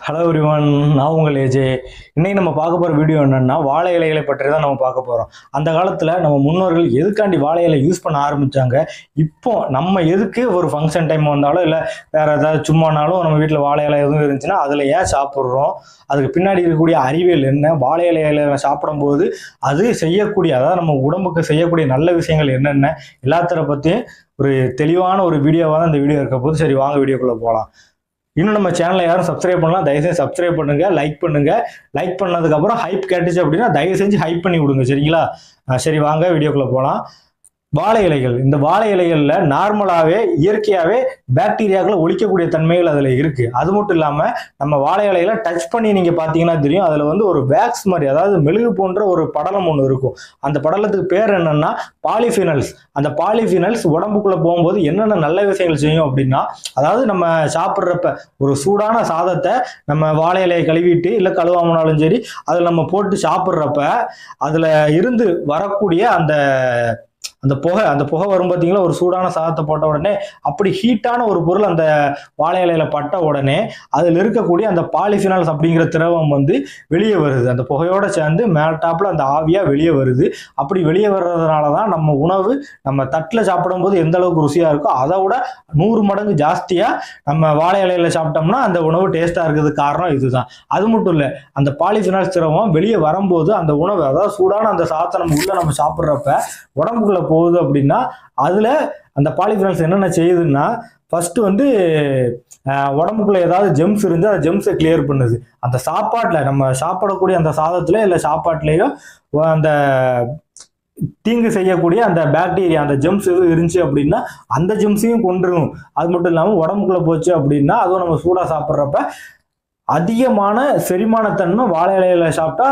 Hello everyone, நான் உங்கள் AJ. இன்னைக்கு நம்ம பார்க்க போகிற வீடியோ என்னன்னா வாழை இலைகளை பற்றி தான் நம்ம பார்க்க போகிறோம். அந்த காலத்தில் நம்ம முன்னோர்கள் எதுக்காண்டி வாழை இலை யூஸ் பண்ண ஆரம்பித்தாங்க, இப்போ நம்ம எதுக்கு ஒரு ஃபங்க்ஷன் டைம் வந்தாலும் இல்லை வேறு ஏதாவது சும்மானாலும் நம்ம வீட்டில் வாழை இலை எதுவும் இருந்துச்சுன்னா அதில் ஏன் சாப்பிட்றோம், அதுக்கு பின்னாடி இருக்கக்கூடிய அறிவியல் என்ன, வாழை இலையில சாப்பிடும்போது அது செய்யக்கூடிய, அதாவது நம்ம உடம்புக்கு செய்யக்கூடிய நல்ல விஷயங்கள் என்னென்ன, எல்லாத்தரை பற்றியும் ஒரு தெளிவான ஒரு வீடியோவாக தான் இந்த வீடியோ இருக்க போது. சரி, வாங்க வீடியோக்குள்ளே போகலாம். இன்னும் நம்ம சேனலை யாரும் சப்ஸ்கிரைப் பண்ணலாம், தயவுசெய்து சப்ஸ்கிரைப் பண்ணுங்க, லைக் பண்ணுங்க. லைக் பண்ணதுக்கப்புறம் ஹைப் கேட்டுச்சு அப்படின்னா தயவு செஞ்சு ஹைப் பண்ணி விடுங்க, சரிங்களா? சரி, வாங்க வீடியோக்குள்ள போகலாம். வாழை இலைகள், இந்த வாழை இலைகள்ல நார்மலாவே இயற்கையாவே பாக்டீரியாக்களை ஒழிக்கக்கூடிய தன்மைகள் அதுல இருக்கு. அது மட்டும் இல்லாம நம்ம வாழை இலைகளை டச் பண்ணி நீங்க பாத்தீங்கன்னா தெரியும், அதுல வந்து ஒரு வேக்ஸ் மாதிரி, அதாவது மெழுகு போன்ற ஒரு படலம் ஒன்று இருக்கும். அந்த படலத்துக்கு பேர் என்னன்னா பாலிஃபினல்ஸ். அந்த பாலிஃபினல்ஸ் உடம்புக்குள்ள போகும்போது என்னென்ன நல்ல விஷயங்கள் செய்யும் அப்படின்னா, அதாவது நம்ம சாப்பிட்றப்ப ஒரு சூடான சாதத்தை நம்ம வாழை இலையை கழுவிட்டு இல்லை கழுவாமனாலும் சரி அதில் நம்ம போட்டு சாப்பிட்றப்ப அதுல இருந்து வரக்கூடிய அந்த புகை வரும் பார்த்தீங்களா, ஒரு சூடான சாதத்தை போட்ட உடனே அப்படி ஹீட்டான ஒரு பொருள் அந்த வாழை இலையில பட்ட உடனே அதில் இருக்கக்கூடிய அந்த பாலிஃபினால்ஸ் அப்படிங்கிற திரவம் வந்து வெளியே வருது. அந்த புகையோட சேர்ந்து மேல்டாப்ல அந்த ஆவியா வெளியே வருது. அப்படி வெளியே வர்றதுனால தான் நம்ம உணவு நம்ம தட்டில் சாப்பிடும்போது எந்த அளவுக்கு ருசியா இருக்கோ அதை விட 100 மடங்கு ஜாஸ்தியா நம்ம வாழை இலையில சாப்பிட்டோம்னா அந்த உணவு டேஸ்டா இருக்கிறதுக்கு காரணம் இதுதான். அது மட்டும் இல்லை, அந்த பாலிஃபினால்ஸ் திரவம் வெளியே வரும்போது அந்த உணவு, அதாவது சூடான அந்த சாதத்தை நம்ம சாப்பிட்றப்ப உடம்புக்குள்ள போகுது அப்படின்னா அதுல அந்த பாலிஃபினால்ஸ் என்னென்ன செய்யுதுன்னா, ஃபர்ஸ்ட் வந்து உடம்புக்குள்ள ஏதாவது ஜெம்ஸ் இருந்து அந்த ஜெம்ஸை கிளியர் பண்ணுது. அந்த சாப்பாட்டுல நம்ம சாப்பிடக்கூடிய அந்த சாதத்துல இல்லை சாப்பாட்டுலயோ அந்த தீங்கு செய்யக்கூடிய அந்த பாக்டீரியா, அந்த ஜெம்ஸ் எதுவும் இருந்துச்சு அப்படின்னா அந்த ஜெம்ஸையும் கொண்டுரும். அது மட்டும் இல்லாமல் உடம்புக்குள்ள போச்சு அப்படின்னா அதுவும் நம்ம சூடா சாப்பிட்றப்ப அதிகமான செரிமானத்தன்மை வாழை இலையில சாப்பிட்டா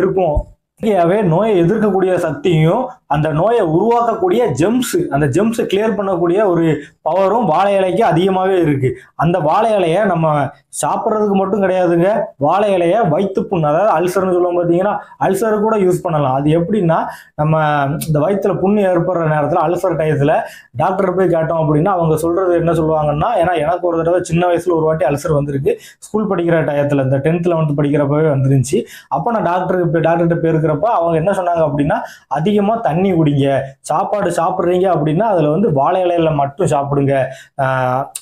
இருக்கும். நோயை எதிர்க்கக்கூடிய சக்தியும் அந்த நோயை உருவாக்கக்கூடிய அந்த ஜெம்ஸ் கிளியர் பண்ணக்கூடிய ஒரு பவரும் வாழை இலைக்கு அதிகமாகவே இருக்கு. அந்த வாழை இலையை நம்ம சாப்பிட்றதுக்கு மட்டும் கிடையாதுங்க, வாழை இலையை வயிற்றுப்புண், அதாவது அல்சர்னு சொல்லுவோம் பார்த்தீங்கன்னா, அல்சரு கூட யூஸ் பண்ணலாம். அது எப்படின்னா, நம்ம இந்த வயிற்றுல புண்ணு ஏற்படுற நேரத்தில் அல்சர் டயத்தில் டாக்டர் போய் கேட்டோம் அப்படின்னா அவங்க சொல்றது என்ன சொல்லுவாங்கன்னா, ஏன்னா எனக்கு ஒரு தடவை சின்ன வயசுல ஒரு வாட்டி அல்சர் வந்திருக்கு. ஸ்கூல் படிக்கிற டயத்தில் இந்த 10th 11th படிக்கிறப்பவே வந்துருந்துச்சு. அப்போ நான் டாக்டர்கிட்ட போயிருக்கிறப்ப அவங்க என்ன சொன்னாங்க அப்படின்னா, அதிகமா தண்ணி குடிங்க, சாப்பாடு சாப்பிட்றீங்க அப்படின்னா அதுல வந்து வாழை இலையில மட்டும் சாப்பிடுங்க,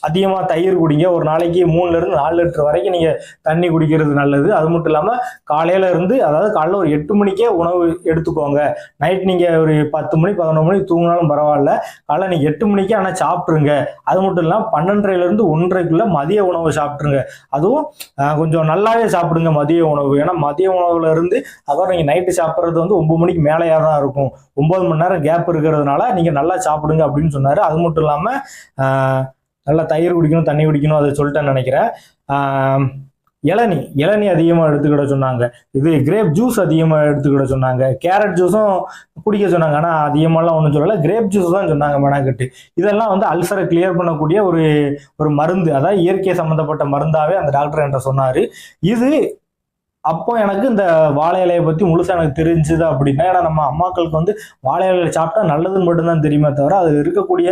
அதிகமா தயிர் குடிங்க, ஒரு நாளைக்கு 3 லிருந்து 4 லிட்டர் வரைக்கும் நீங்க தண்ணி குடிக்கிறது நல்லது. அது மட்டும் இல்லாம காலையில இருந்து, அதாவது காலைல ஒரு 8 மணிக்கே உணவு எடுத்துக்கோங்க. நைட் நீங்க ஒரு 10 மணி 11 மணி தூங்கினாலும் பரவாயில்ல, காலைல நீங்க 8 மணிக்கே ஆனா சாப்பிட்டுருங்க. அது மட்டும் இல்லாம 12:30 to 1:30 மதிய உணவு சாப்பிட்டுருங்க. அதுவும் கொஞ்சம் நல்லாவே சாப்பிடுங்க மதிய உணவு. ஏன்னா மதிய உணவுல இருந்து அப்புறம் நீங்க நைட்டு சாப்பிட்றது வந்து 9 மணிக்கு மேலேயா தான் இருக்கும். 9 மணி நேரம் கேப் இருக்கிறதுனால நீங்க நல்லா சாப்பிடுங்க அப்படின்னு சொன்னாரு. அது மட்டும் இல்லாம நல்லா தயிர் குடிக்கணும், தண்ணி குடிக்கணும், அதை சொல்லிட்டேன்னு நினைக்கிறேன். இளநீ அதிகமாக எடுத்துக்கிட சொன்னாங்க. இது கிரேப் ஜூஸ் அதிகமாக எடுத்துக்கிட சொன்னாங்க. கேரட் ஜூஸும் குடிக்க சொன்னாங்க. ஆனால் அதிகமாகலாம் ஒன்றும் சொல்லலை, கிரேப் ஜூஸ் தான் சொன்னாங்க மெனக்கட்டு. இதெல்லாம் வந்து அல்சரை கிளியர் பண்ணக்கூடிய ஒரு மருந்து, அதாவது இயற்கை சம்மந்தப்பட்ட மருந்தாவே அந்த டாக்டர் என்கிட்ட சொன்னார். இது அப்போ எனக்கு இந்த வாழை இலையை பற்றி முழுசாக எனக்கு தெரிஞ்சுது அப்படின்னா, ஏன்னா நம்ம அம்மாக்களுக்கு வந்து வாழை இலையை சாப்பிட்டா நல்லதுன்னு மட்டும்தான் தெரியுமே தவிர அதில் இருக்கக்கூடிய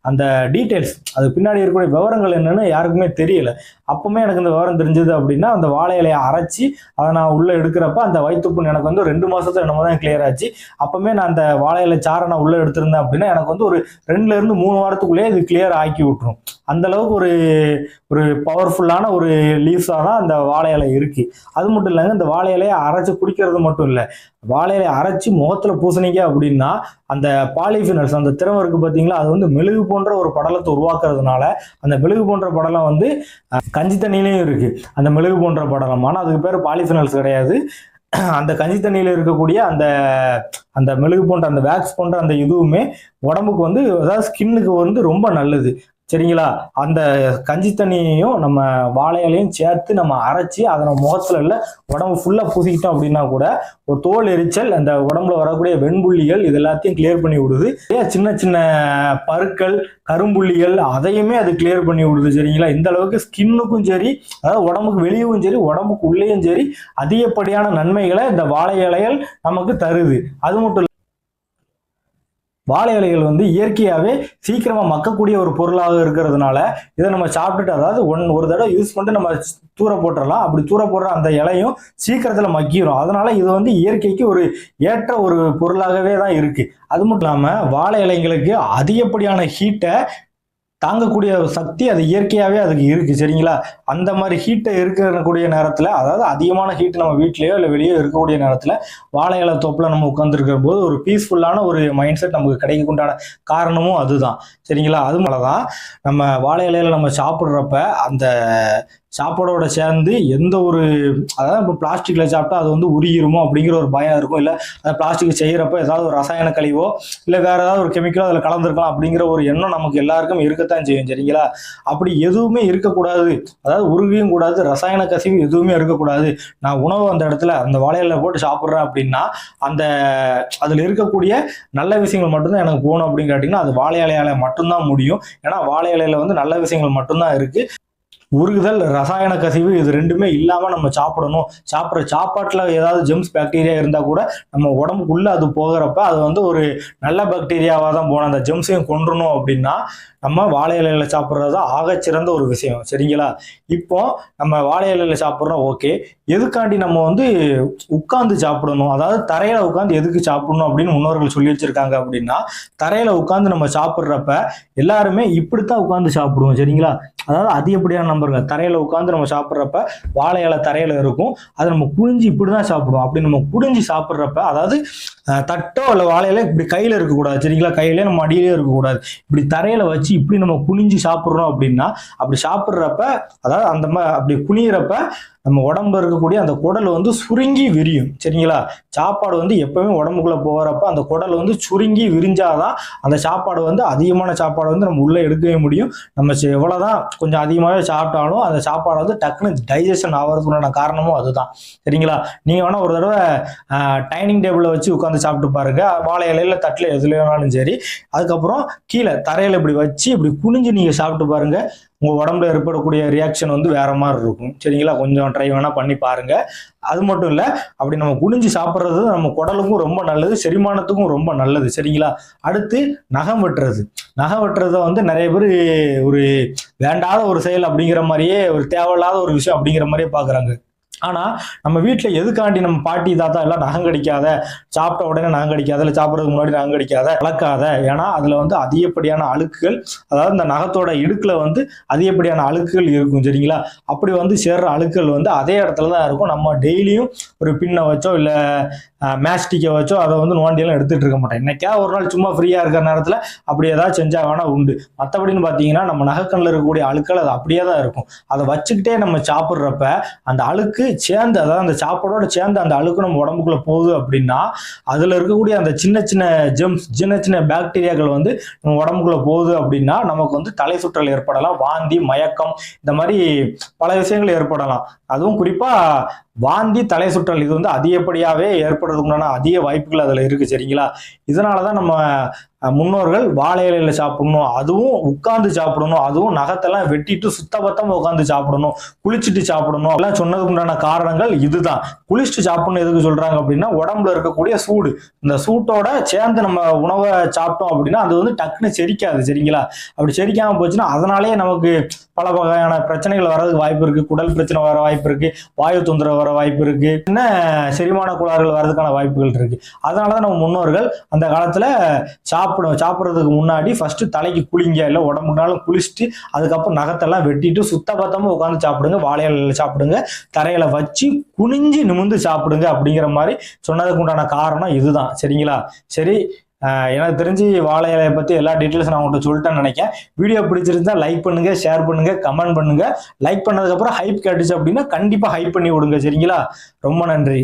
அந்த டீட்டெயில்ஸ், அது பின்னாடி இருக்கக்கூடிய விவரங்கள் என்னன்னு யாருக்குமே தெரியல. அப்பவுமே எனக்கு இந்த விவரம் தெரிஞ்சது அப்படின்னா, அந்த வாழை இலையை அரைச்சி அதை நான் உள்ளே எடுக்கிறப்ப அந்த வயிற்றுப்புண் எனக்கு வந்து 2 மாசத்துல என்னமோ தான் கிளியர் ஆச்சு. அப்பவுமே நான் அந்த வாழை இலை சாரை நான் உள்ளே எடுத்திருந்தேன் அப்படின்னா எனக்கு வந்து ஒரு 2 to 3 வாரத்துக்குள்ளேயே இது கிளியர் ஆக்கி விட்டுரும். அந்த அளவுக்கு ஒரு பவர்ஃபுல்லான ஒரு லீவ்ஸாக தான் அந்த வாழை இலை இருக்கு. அது மட்டும் இல்லைங்க, இந்த வாழை இலையை அரைச்சி குடிக்கிறது மட்டும் இல்லை, வாழை இலையை அரைச்சி முகத்துல பூசணிக்க அப்படின்னா அந்த பாலிஃபினல்ஸ், அந்த திரவம் இருக்கு பார்த்தீங்களா, அது வந்து மெழுகு போன்ற ஒரு படலத்தை உருவாக்குறதுனால அந்த மெழுகு போன்ற படலம் வந்து கஞ்சி தண்ணியிலையும் இருக்கு. அந்த மெழுகு போன்ற படலம், ஆனால் அதுக்கு பேர் பாலிஃபினல்ஸ் கிடையாது. அந்த கஞ்சி தண்ணியில இருக்கக்கூடிய அந்த மெழுகு போன்ற அந்த வேக்ஸ் போன்ற அந்த இதுவுமே உடம்புக்கு வந்து, அதாவது ஸ்கின்னுக்கு வந்து ரொம்ப நல்லது, சரிங்களா? அந்த கஞ்சி தண்ணியையும் நம்ம வாழை இலையும் சேர்த்து நம்ம அரைச்சி அதை நம்ம முகத்துல இல்லை உடம்பு ஃபுல்லா பூசிக்கிட்டோம் அப்படின்னா கூட ஒரு தோல் எரிச்சல், அந்த உடம்புல வரக்கூடிய வெண்புள்ளிகள் இது எல்லாத்தையும் கிளியர் பண்ணி விடுது. சின்ன சின்ன பருக்கள், கரும்புள்ளிகள் அதையுமே அது கிளியர் பண்ணி விடுது, சரிங்களா? இந்த அளவுக்கு ஸ்கின்னுக்கும் சரி, அதாவது உடம்புக்கு வெளியவும் சரி உடம்புக்கு உள்ளேயும் சரி அதிகப்படியான நன்மைகளை இந்த வாழை இலைகள் நமக்கு தருது. அது மட்டும் வாழை இலைகள் வந்து இயற்கையாகவே சீக்கிரமாக மக்கக்கூடிய ஒரு பொருளாக இருக்கிறதுனால இதை நம்ம சாப்பிட்டுட்டு, அதாவது ஒரு தடவை யூஸ் பண்ணிட்டு நம்ம தூர போட்டுடலாம். அப்படி தூர போடுற அந்த இலையும் சீக்கிரத்தில் மக்கிரும். அதனால இது வந்து இயற்கைக்கு ஒரு ஏற்ற ஒரு பொருளாகவே தான் இருக்கு. அது மட்டும் இல்லாமல் வாழை இலைங்களுக்கு அதிகப்படியான ஹீட்டை தாங்கக்கூடிய சக்தி அது இயற்கையாகவே அதுக்கு இருக்கு. சரிங்களா? அந்த மாதிரி ஹீட்டை இருக்கக்கூடிய நேரத்தில், அதாவது அதிகமான ஹீட் நம்ம வீட்லயோ இல்லை வெளியோ இருக்கக்கூடிய நேரத்தில் வாழை இலை தோப்பில் நம்ம உட்காந்துருக்கிற போது ஒரு பீஸ்ஃபுல்லான ஒரு மைண்ட் செட் நமக்கு கிடைக்கக்குண்டான காரணமும் அதுதான். சரிங்களா? அது மேலதான் நம்ம வாழை இலையில நம்ம சாப்பிட்றப்ப அந்த சாப்பாடோட சேர்ந்து எந்த ஒரு, அதாவது இப்போ பிளாஸ்டிக்ல சாப்பிட்டா அது வந்து உருகிருமோ அப்படிங்கிற ஒரு பயம் இருக்கும். இல்லை அந்த பிளாஸ்டிக் செய்யறப்ப ஏதாவது ஒரு ரசாயன கழிவோ இல்லை வேற ஏதாவது ஒரு கெமிக்கலோ அதில் கலந்துருக்கலாம் அப்படிங்கிற ஒரு எண்ணம் நமக்கு எல்லாருக்கும் இருக்கத்தான் செய்யும். சரிங்களா? அப்படி எதுவுமே இருக்கக்கூடாது. அதாவது உருகியும் கூடாது, ரசாயன கசிவு எதுவுமே இருக்கக்கூடாது. நான் உணவு அந்த இடத்துல அந்த வாழையில போட்டு சாப்பிட்றேன் அப்படின்னா அந்த அதில் இருக்கக்கூடிய நல்ல விஷயங்கள் மட்டும்தான் எனக்கு போகணும் அப்படின்னு கேட்டிங்கன்னா அது வாழை இலையால மட்டும்தான் முடியும். ஏன்னா வாழை இலையில வந்து நல்ல விஷயங்கள் மட்டும்தான் இருக்கு. உருகுதல், ரசாயன கசிவு இது ரெண்டுமே இல்லாமல் நம்ம சாப்பிடணும். சாப்பிட்ற சாப்பாட்டில் ஏதாவது ஜெம்ஸ் பாக்டீரியா இருந்தால் கூட நம்ம உடம்புக்குள்ளே அது போகிறப்ப அது வந்து ஒரு நல்ல பாக்டீரியாவாக தான் போகணும். அந்த ஜெம்ஸையும் கொன்றணும் அப்படின்னா நம்ம வாழை இலையில சாப்பிட்றது தான் ஆகச்சிறந்த ஒரு விஷயம். சரிங்களா? இப்போ நம்ம வாழை இலையில சாப்பிட்றோம், ஓகே. எதுக்காண்டி நம்ம வந்து உட்காந்து சாப்பிடணும், அதாவது தரையில உட்காந்து எதுக்கு சாப்பிடணும் அப்படின்னு முன்னோர்கள் சொல்லி வச்சிருக்காங்க அப்படின்னா, தரையில உட்காந்து நம்ம சாப்பிட்றப்ப எல்லாருமே இப்படித்தான் உட்காந்து சாப்பிடுவோம். சரிங்களா? அதாவது அதிகப்படியான நம்பர்கள் தரையில உட்காந்து நம்ம சாப்பிட்றப்ப வாழை இலை தரையில இருக்கும், அதை நம்ம குனிஞ்சு இப்படிதான் சாப்பிடுவோம். அப்படி நம்ம குனிஞ்சு சாப்பிட்றப்ப, அதாவது தட்டோ இல்லை வாழையில இப்படி கையில இருக்கக்கூடாது. சரிங்களா? கையிலே நம்ம அடியிலே இருக்கக்கூடாது. இப்படி தரையில வச்சு இப்படி நம்ம குனிஞ்சு சாப்பிட்றோம் அப்படின்னா, அப்படி சாப்பிட்றப்ப, அதாவது அந்த அப்படி குனியிறப்ப நம்ம உடம்புல இருக்கக்கூடிய அந்த குடல் வந்து சுருங்கி விரியும். சரிங்களா? சாப்பாடு வந்து எப்பவுமே உடம்புக்குள்ள போகிறப்ப அந்த குடல் வந்து சுருங்கி விரிஞ்சாதான் அந்த சாப்பாடு வந்து அதிகமான சாப்பாடு வந்து நம்ம உள்ள எடுக்கவே முடியும். நம்ம எவ்வளவுதான் கொஞ்சம் அதிகமாகவே சாப்பிட்டாலும் அந்த சாப்பாடு வந்து டக்குன்னு டைஜஷன் ஆகிறதுக்குண்டான காரணமும் அதுதான். சரிங்களா? நீங்க வேணா ஒரு தடவை டைனிங் டேபிள்ல வச்சு உட்காந்து சாப்பிட்டு பாருங்க, வாழை இலையில தட்டுல எதுல வேணாலும் சரி. அதுக்கப்புறம் கீழே தரையில இப்படி வச்சு இப்படி குனிஞ்சு நீங்க சாப்பிட்டு பாருங்க, உங்க உடம்புல ஏற்படக்கூடிய ரியாக்ஷன் வந்து வேற மாதிரி இருக்கும். சரிங்களா? கொஞ்சம் ட்ரை வேணா பண்ணி பாருங்க. அது மட்டும் இல்ல, அப்படி நம்ம குனிஞ்சு சாப்பிட்றது நம்ம குடலுக்கும் ரொம்ப நல்லது, செரிமானத்துக்கும் ரொம்ப நல்லது. சரிங்களா? அடுத்து நகம் வெட்டுறது. நகம் வெட்டுறத வந்து நிறைய பேர் ஒரு வேண்டாத ஒரு செயல் அப்படிங்கிற மாதிரியே, ஒரு தேவையில்லாத ஒரு விஷயம் அப்படிங்கிற மாதிரியே பாக்குறாங்க. ஆனா நம்ம வீட்டுல எதுக்காண்டி நம்ம பாட்டி தாத்தா எல்லாம் நகம் கடிக்காத, சாப்பிட்ட உடனே நகம் கடிக்காத, இல்லை சாப்பிட்றதுக்கு முன்னாடி நகம் கடிக்காத, வளர்க்காத, ஏன்னா அதுல வந்து அதிகப்படியான அழுக்குகள், அதாவது இந்த நகத்தோட இடுக்குல வந்து அதிகப்படியான அழுக்குகள் இருக்கும். சரிங்களா? அப்படி வந்து சேர்ற அழுக்குகள் வந்து அதே இடத்துல தான் இருக்கும். நம்ம டெய்லியும் ஒரு பின்னை வச்சோ இல்லை மேஸ்டிக்கை வச்சோ அதை வந்து நோண்டியெல்லாம் எடுத்துட்டு இருக்க மாட்டேன். என்னைக்கா ஒரு நாள் சும்மா ஃப்ரீயா இருக்கிற நேரத்துல அப்படி ஏதாவது செஞ்சா வேணா உண்டு. மற்றபடின்னு பாத்தீங்கன்னா நம்ம நகைக்கண்ணில் இருக்கக்கூடிய அழுக்கள் அது அப்படியே தான் இருக்கும். அதை வச்சுக்கிட்டே நம்ம சாப்பிட்றப்ப அந்த அழுக்கு சேர்ந்து, அதாவது அந்த சாப்பாடோட சேர்ந்து அந்த அழுக்கு நம்ம உடம்புக்குள்ள போகுது அப்படின்னா அதுல இருக்கக்கூடிய அந்த சின்ன சின்ன ஜெம்ஸ், சின்ன சின்ன பாக்டீரியாக்கள் வந்து நம்ம உடம்புக்குள்ள போகுது அப்படின்னா நமக்கு வந்து தலை சுற்றல் ஏற்படலாம், வாந்தி, மயக்கம், இந்த மாதிரி பல விஷயங்கள் ஏற்படலாம். அதுவும் குறிப்பா வாந்தி, தலை சுற்றல் இது வந்து அதிகப்படியாவே ஏற்படுறதுக்குண்டான அதிக வாய்ப்புகள் அதுல இருக்கு. சரிங்களா? இதனாலதான் நம்ம முன்னோர்கள் வாழை இலையில சாப்பிடணும், அதுவும் உட்கார்ந்து சாப்பிடணும், அதுவும் நகத்தெல்லாம் வெட்டிட்டு சுத்தபத்தமா உட்காந்து சாப்பிடணும், குளிச்சுட்டு சாப்பிடணும் எல்லாம் சொன்னதுக்கு உண்டான காரணங்கள் இதுதான். குளிச்சுட்டு சாப்பிடணும் எதுக்கு சொல்றாங்க அப்படின்னா, உடம்புல இருக்கக்கூடிய சூடு, இந்த சூட்டோட சேர்ந்து நம்ம உணவை சாப்பிட்டோம் அப்படின்னா அது வந்து டக்குன்னு செரிக்காது. சரிங்களா? அப்படி செரிக்காம போச்சுன்னா அதனாலேயே நமக்கு பல வகையான பிரச்சனைகள் வர்றதுக்கு வாய்ப்பு இருக்கு. குடல் பிரச்சனை வர வாய்ப்பு இருக்கு, வாயு தொந்தரவு வர வாய்ப்பு இருக்கு, என்ன செரிமான கோளாறுகள் வர்றதுக்கான வாய்ப்புகள் இருக்கு. அதனாலதான் நம்ம முன்னோர்கள் அந்த காலத்துல சாப்பிட்றதுக்கு முன்னாடி ஃபர்ஸ்ட் தலைக்கு குளிங்க, இல்லை உடம்புனாலும் குளிச்சுட்டு அதுக்கப்புறம் நகத்தெல்லாம் வெட்டிட்டு சுத்தபத்தமா உட்காந்து சாப்பிடுங்க, வாழை இலையில சாப்பிடுங்க, தரையில வச்சு குனிஞ்சு நிமிந்து சாப்பிடுங்க அப்படிங்கிற மாதிரி சொன்னதுக்கு உண்டான காரணம் இதுதான். சரிங்களா? சரி, எனக்கு தெரிஞ்சு வாழை இலையை பத்தி எல்லா டீட்டெயில்ஸும் நான் உங்கள்கிட்ட சொல்லிட்டேன்னு நினைக்கிறேன். வீடியோ பிடிச்சிருந்தா லைக் பண்ணுங்க, ஷேர் பண்ணுங்க, கமெண்ட் பண்ணுங்க. லைக் பண்ணதுக்கு அப்புறம் ஹைப் கேட்டுச்சு அப்படின்னா கண்டிப்பா ஹைப் பண்ணி விடுங்க. சரிங்களா? ரொம்ப நன்றி.